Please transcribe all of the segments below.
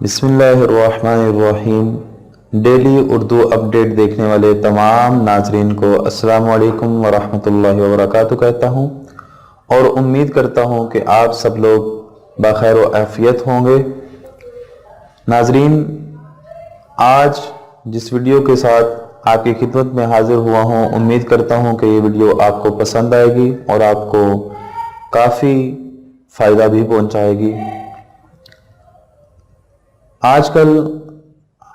بسم اللہ الرحمن الرحیم۔ ڈیلی اردو اپڈیٹ دیکھنے والے تمام ناظرین کو السلام علیکم ورحمۃ اللہ وبرکاتہ کہتا ہوں اور امید کرتا ہوں کہ آپ سب لوگ بخیر و عافیت ہوں گے۔ ناظرین، آج جس ویڈیو کے ساتھ آپ کی خدمت میں حاضر ہوا ہوں، امید کرتا ہوں کہ یہ ویڈیو آپ کو پسند آئے گی اور آپ کو کافی فائدہ بھی پہنچائے گی۔ آج کل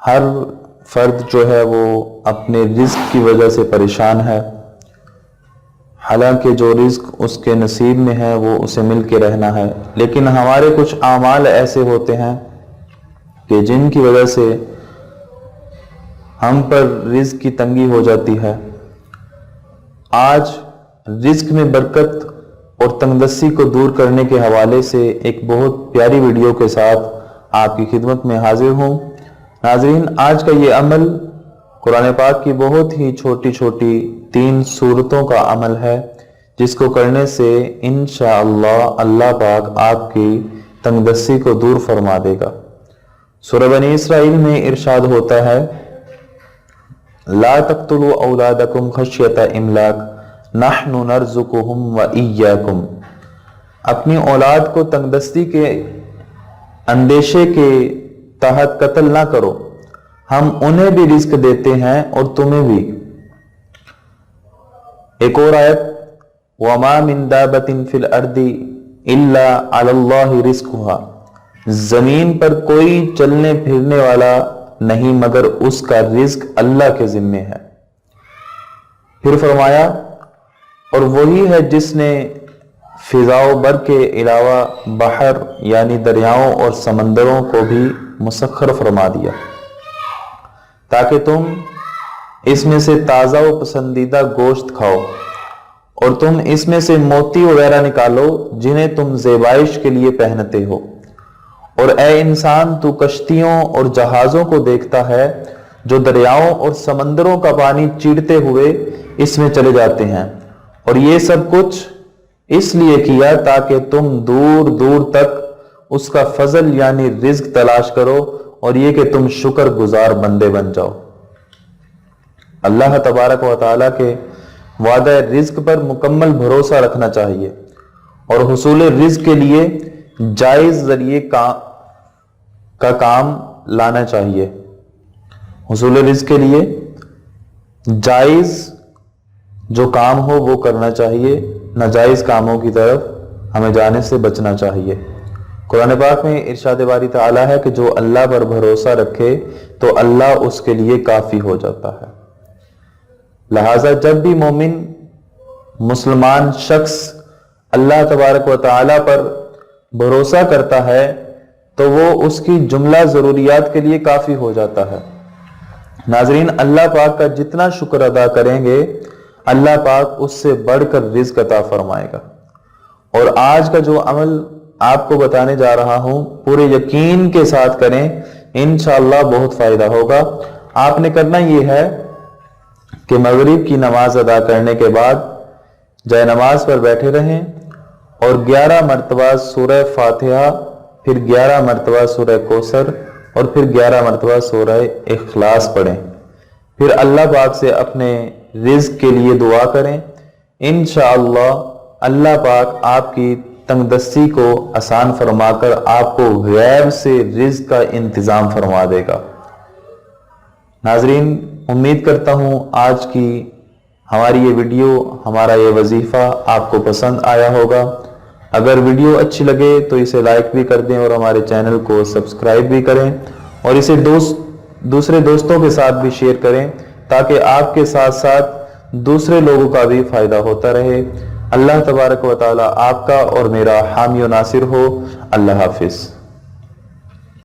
ہر فرد جو ہے وہ اپنے رزق کی وجہ سے پریشان ہے، حالانکہ جو رزق اس کے نصیب میں ہے وہ اسے مل کے رہنا ہے، لیکن ہمارے کچھ اعمال ایسے ہوتے ہیں کہ جن کی وجہ سے ہم پر رزق کی تنگی ہو جاتی ہے۔ آج رزق میں برکت اور تنگدستی کو دور کرنے کے حوالے سے ایک بہت پیاری ویڈیو کے ساتھ آپ کی خدمت میں حاضر ہوں۔ ناظرین، آج کا یہ عمل قرآن پاک کی بہت ہی چھوٹی چھوٹی 3 سورتوں کا عمل ہے، جس کو کرنے سے انشاءاللہ اللہ پاک آپ کی تنگدستی کو دور فرما دے گا۔ سورہ بنی اسرائیل میں ارشاد ہوتا ہے، لا تقتلوا اولادکم خشیۃ املاق نحن نرزقہم وایاکم۔ اپنی اولاد کو تنگدستی کے اندیشے کے تحت قتل نہ کرو، ہم انہیں بھی رزق دیتے ہیں اور تمہیں بھی۔ ایک اور آیت، وَمَا مِن دَابَّةٍ فِي الْأَرْضِ إِلَّا عَلَى اللَّهِ رِزْقُهَا۔ زمین پر کوئی چلنے پھرنے والا نہیں مگر اس کا رزق اللہ کے ذمے ہے۔ پھر فرمایا، اور وہی ہے جس نے فضا و بر کے علاوہ بحر یعنی دریاؤں اور سمندروں کو بھی مسخر فرما دیا تاکہ تم اس میں سے تازہ و پسندیدہ گوشت کھاؤ، اور تم اس میں سے موتی وغیرہ نکالو جنہیں تم زیبائش کے لیے پہنتے ہو۔ اور اے انسان، تو کشتیوں اور جہازوں کو دیکھتا ہے جو دریاؤں اور سمندروں کا پانی چیرتے ہوئے اس میں چلے جاتے ہیں، اور یہ سب کچھ اس لیے کیا تاکہ تم دور دور تک اس کا فضل یعنی رزق تلاش کرو، اور یہ کہ تم شکر گزار بندے بن جاؤ۔ اللہ تبارک و تعالیٰ کے وعدہ رزق پر مکمل بھروسہ رکھنا چاہیے اور حصول رزق کے لیے جائز ذریعے کا کام لانا چاہیے۔ حصول رزق کے لیے جائز جو کام ہو وہ کرنا چاہیے، ناجائز کاموں کی طرف ہمیں جانے سے بچنا چاہیے۔ قرآن پاک میں ارشاد باری تعالیٰ ہے کہ جو اللہ پر بھروسہ رکھے تو اللہ اس کے لیے کافی ہو جاتا ہے۔ لہٰذا جب بھی مومن مسلمان شخص اللہ تبارک و تعالیٰ پر بھروسہ کرتا ہے تو وہ اس کی جملہ ضروریات کے لیے کافی ہو جاتا ہے۔ ناظرین، اللہ پاک کا جتنا شکر ادا کریں گے اللہ پاک اس سے بڑھ کر رزق عطا فرمائے گا۔ اور آج کا جو عمل آپ کو بتانے جا رہا ہوں پورے یقین کے ساتھ کریں، انشاءاللہ بہت فائدہ ہوگا۔ آپ نے کرنا یہ ہے کہ مغرب کی نماز ادا کرنے کے بعد جائے نماز پر بیٹھے رہیں اور 11 مرتبہ سورہ فاتحہ، پھر 11 مرتبہ سورہ کوثر اور پھر 11 مرتبہ سورہ اخلاص پڑھیں۔ پھر اللہ پاک سے اپنے رزق کے لیے دعا کریں، انشاءاللہ اللہ پاک آپ کی تنگدستی کو آسان فرما کر آپ کو غیب سے رزق کا انتظام فرما دے گا۔ ناظرین، امید کرتا ہوں آج کی ہماری یہ ویڈیو، ہمارا یہ وظیفہ آپ کو پسند آیا ہوگا۔ اگر ویڈیو اچھی لگے تو اسے لائک بھی کر دیں اور ہمارے چینل کو سبسکرائب بھی کریں، اور اسے دوسرے دوستوں کے ساتھ بھی شیئر کریں تاکہ آپ کے ساتھ ساتھ دوسرے لوگوں کا بھی فائدہ ہوتا رہے۔ اللہ تبارک و تعالیٰ آپ کا اور میرا حامی و ناصر ہو۔ اللہ حافظ۔